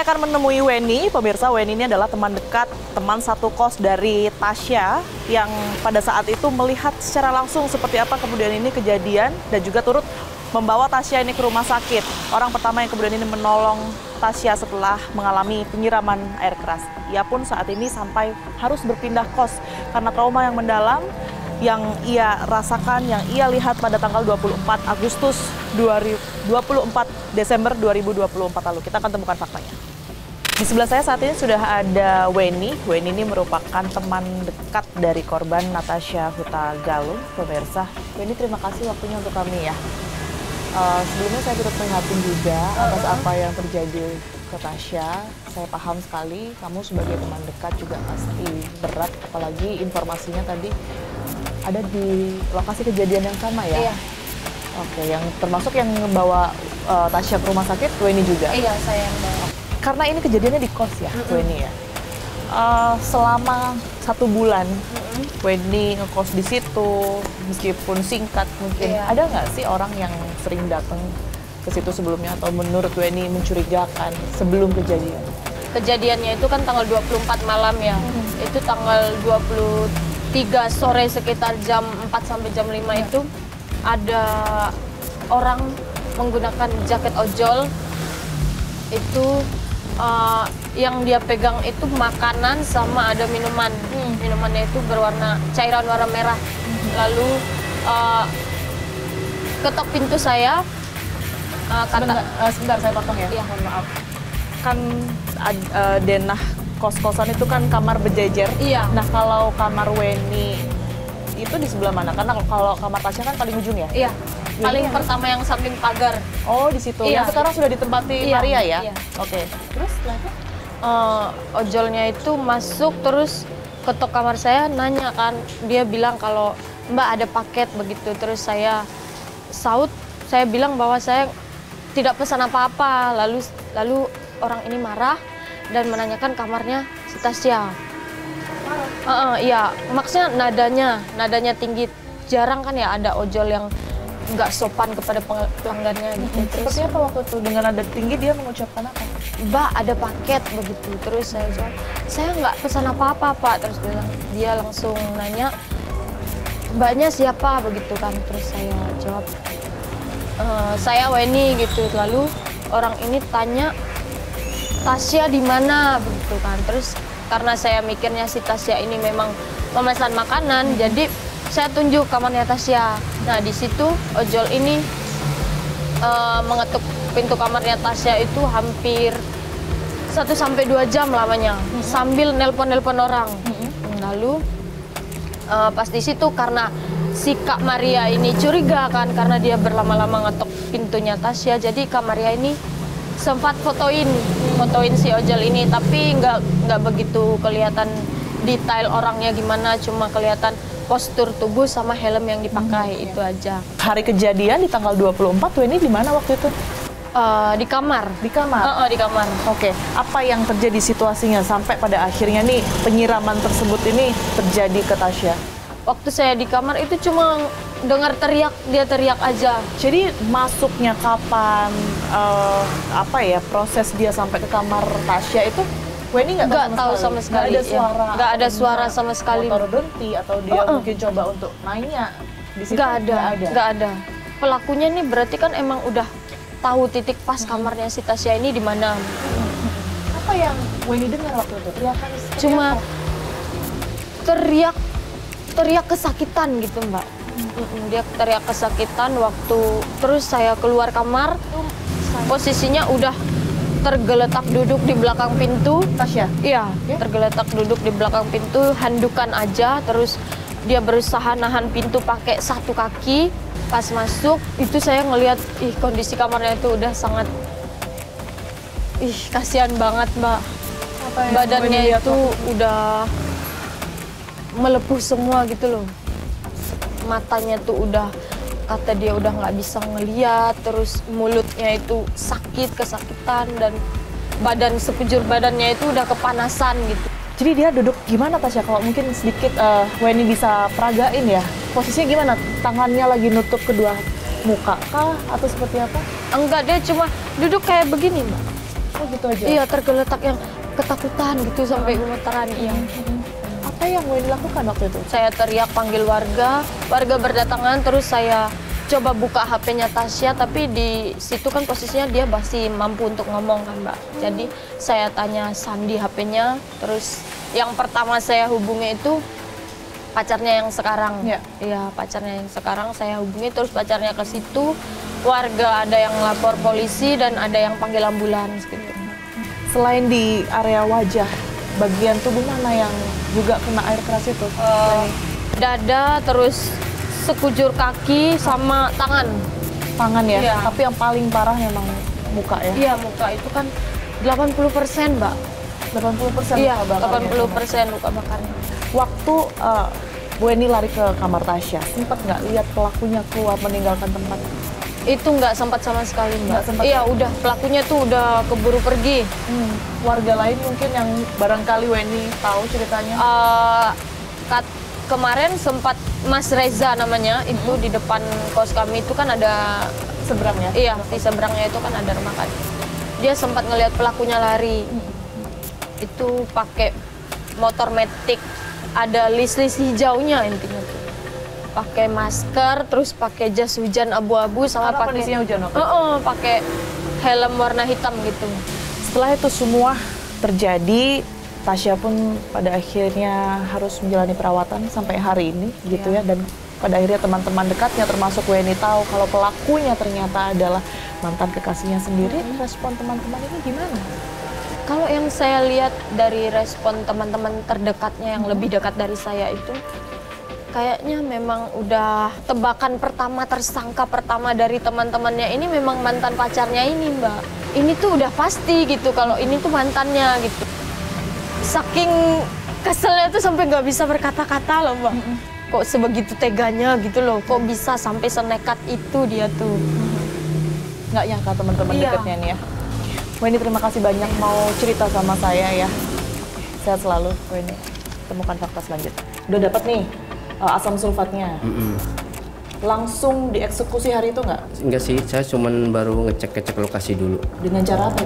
Saya akan menemui Weni. Pemirsa, Weni ini adalah teman dekat, teman satu kos dari Tasya yang pada saat itu melihat secara langsung seperti apa kemudian ini kejadian dan juga turut membawa Tasya ini ke rumah sakit. Orang pertama yang kemudian ini menolong Tasya setelah mengalami penyiraman air keras. Ia pun saat ini sampai harus berpindah kos karena trauma yang mendalam yang ia rasakan, yang ia lihat pada tanggal 24 Desember 2024 lalu. Kita akan temukan faktanya. Di sebelah saya saat ini sudah ada Weni. Weni ini merupakan teman dekat dari korban Natasha Hutagalung, pemirsa. Weni, terima kasih waktunya untuk kami ya. Sebelumnya saya turut prihatin juga atas apa yang terjadi ke Tasya. Saya paham sekali kamu sebagai teman dekat juga pasti berat, apalagi informasinya tadi ada di lokasi kejadian yang sama ya? Iya. Oke, yang termasuk yang membawa Tasya ke rumah sakit, Weni juga? Iya, saya yang bawa. Karena ini kejadiannya di kos ya, Weni ya? Selama 1 bulan, Weni ngekos di situ, meskipun singkat mungkin. Iya. Ada nggak sih orang yang sering datang ke situ sebelumnya atau menurut Weni mencurigakan sebelum kejadian? Kejadiannya itu kan tanggal 24 malam ya. Itu tanggal 23 sore sekitar jam 4 sampai jam 5 itu ada orang menggunakan jaket ojol. Itu yang dia pegang itu makanan sama ada minuman. Minumannya itu berwarna cairan warna merah. Lalu ketok pintu saya. Sebentar saya potong ya. Iya. Mohon maaf. Kan denah kos-kosan itu kan kamar berjejer. Iya. Nah, kalau kamar Weni itu di sebelah mana? Karena kalau kamar Tasya kan paling ujung ya? Iya. Paling pertama yang samping pagar. Oh, di situ. Iya. Yang sekarang sudah ditempati Iya. Maria ya? Iya. Oke. Terus setelah itu? Ojolnya itu masuk terus ketok kamar saya, nanya kan, dia bilang kalau Mbak ada paket begitu. Terus saya saut, saya bilang bahwa saya tidak pesan apa-apa. Lalu orang ini marah dan menanyakan kamarnya si Tasya. Iya, maksudnya nadanya tinggi. Jarang kan ya ada ojol yang nggak sopan kepada pelanggannya gitu. Terus Seperti apa waktu itu? Dengan nada tinggi dia mengucapkan apa? Mbak ada paket begitu. Terus saya jawab, saya nggak pesan apa-apa Pak. Terus dia langsung nanya, Mbaknya siapa begitu kan. Terus saya jawab, saya Weni gitu. Lalu orang ini tanya, Tasya di mana begitu kan. Terus karena saya mikirnya si Tasya ini memang memesan makanan, jadi saya tunjuk kamarnya Tasya. Nah, di situ ojol ini mengetuk pintu kamarnya Tasya itu hampir 1 sampai 2 jam lamanya, sambil nelpon-nelpon orang. Lalu pas di situ karena si Kak Maria ini curiga kan, karena dia berlama-lama ngetok pintunya Tasya, jadi Kak Maria ini sempat fotoin si ojol ini, tapi nggak begitu kelihatan detail orangnya gimana, cuma kelihatan postur tubuh sama helm yang dipakai, itu aja. Hari kejadian di tanggal 24, Weni di mana waktu itu? Di kamar. Di kamar? Di kamar. Oke, apa yang terjadi situasinya sampai pada akhirnya nih penyiraman tersebut ini terjadi ke Tasya? Waktu saya di kamar itu cuma dengar teriak, dia teriak aja. Jadi masuknya kapan, apa ya, proses dia sampai ke kamar Tasya itu Weni nggak tahu sama sekali. Nggak ada suara. Nggak ada suara sama sekali. Motor berhenti atau dia mungkin coba untuk nanya di situ? Nggak ada. Pelakunya nih berarti kan emang udah tahu titik pas kamarnya si Tasya ini di mana. Apa yang Weni dengar waktu itu? Teriakan Cuma teriak kesakitan gitu Mbak. Dia teriak kesakitan waktu terus saya keluar kamar, posisinya udah tergeletak duduk di belakang pintu. Tasya? Iya, tergeletak duduk di belakang pintu, handukan aja, terus dia berusaha nahan pintu pakai 1 kaki. Pas masuk, itu saya ngelihat, kondisi kamarnya itu udah sangat, kasihan banget Mbak. Badannya itu udah melepuh semua gitu loh. Matanya tuh udah, kata dia udah nggak bisa ngeliat, terus mulutnya itu sakit, kesakitan, dan sekujur badannya itu udah kepanasan gitu. Jadi dia duduk gimana Tasya? Kalau mungkin sedikit Weni bisa peragain ya. Posisinya gimana? Tangannya lagi nutup kedua muka kah? Atau seperti apa? Enggak, dia cuma duduk kayak begini Mbak. Oh gitu aja? Iya, tergeletak yang ketakutan gitu sampai gemetaran. Iya. Apa yang Weni lakukan waktu itu? Saya teriak panggil warga berdatangan, terus saya coba buka HP-nya Tasya, tapi di situ kan posisinya dia masih mampu untuk ngomong kan Mbak. Jadi saya tanya sandi HP-nya, terus yang pertama saya hubungi itu pacarnya yang sekarang. Iya, pacarnya yang sekarang saya hubungi, terus pacarnya ke situ, warga ada yang lapor polisi dan ada yang panggil ambulans gitu. Selain di area wajah, bagian tubuh mana yang juga kena air keras itu? Dada, terus sekujur kaki sama tangan. Tangan ya? Iya. Tapi yang paling parah memang muka ya? Iya, muka itu kan 80% Mbak. 80% Iya, luka bakarnya. 80% luka bakarnya. Waktu Bu Weni lari ke kamar Tasya, sempat nggak lihat pelakunya keluar meninggalkan tempat? Itu nggak sempat sama sekali Mbak. Nggak sempat? Iya, udah pelakunya tuh udah keburu pergi. Warga lain mungkin yang barangkali Weni tahu ceritanya? Kemarin sempat Mas Reza namanya, itu di depan kos kami itu kan ada Seberangnya? iya, di seberangnya itu kan ada rumah kami. Dia sempat ngelihat pelakunya lari. Itu pakai motor metik, ada list-list hijaunya intinya tuh. Pakai masker, terus pakai jas hujan abu-abu sama Karena pakai kondisinya hujan waktu pakai helm warna hitam gitu. Setelah itu semua terjadi, Tasya pun pada akhirnya harus menjalani perawatan sampai hari ini gitu ya. Dan pada akhirnya teman-teman dekatnya termasuk Weni tahu kalau pelakunya ternyata adalah mantan kekasihnya sendiri. Respon teman-teman ini gimana? Kalau yang saya lihat dari respon teman-teman terdekatnya yang lebih dekat dari saya itu, kayaknya memang udah tebakan pertama, tersangka pertama dari teman-temannya ini memang mantan pacarnya ini Mbak. Ini tuh udah pasti gitu kalau ini tuh mantannya gitu. Saking keselnya tuh sampai nggak bisa berkata-kata loh Mbak. Kok sebegitu teganya gitu loh, kok bisa sampai senekat itu dia tuh. Nggak nyangka teman-teman Iya. dekatnya nih ya. Weni terima kasih banyak mau cerita sama saya ya. Sehat selalu Weni. Temukan fakta selanjutnya. Udah dapat nih asam sulfatnya. Langsung dieksekusi hari itu nggak? Enggak sih, saya cuman baru ngecek-ngecek lokasi dulu. Dengan cara apa?